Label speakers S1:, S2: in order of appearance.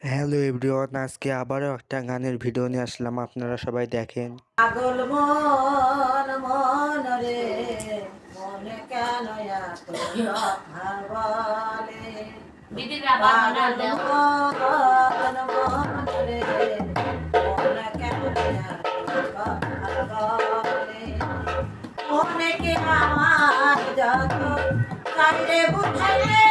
S1: Hello everyone, আজকে আবারও একটা গানের ভিডিও নিয়ে আসলাম, আপনারা সবাই দেখেন।
S2: পাগল মন মন রে মনে কেন এত কথা বলে পাগল মন মন রে মনে কেন এত কথা বলে মনে কে আমার যত চাইলে বুঝাইলে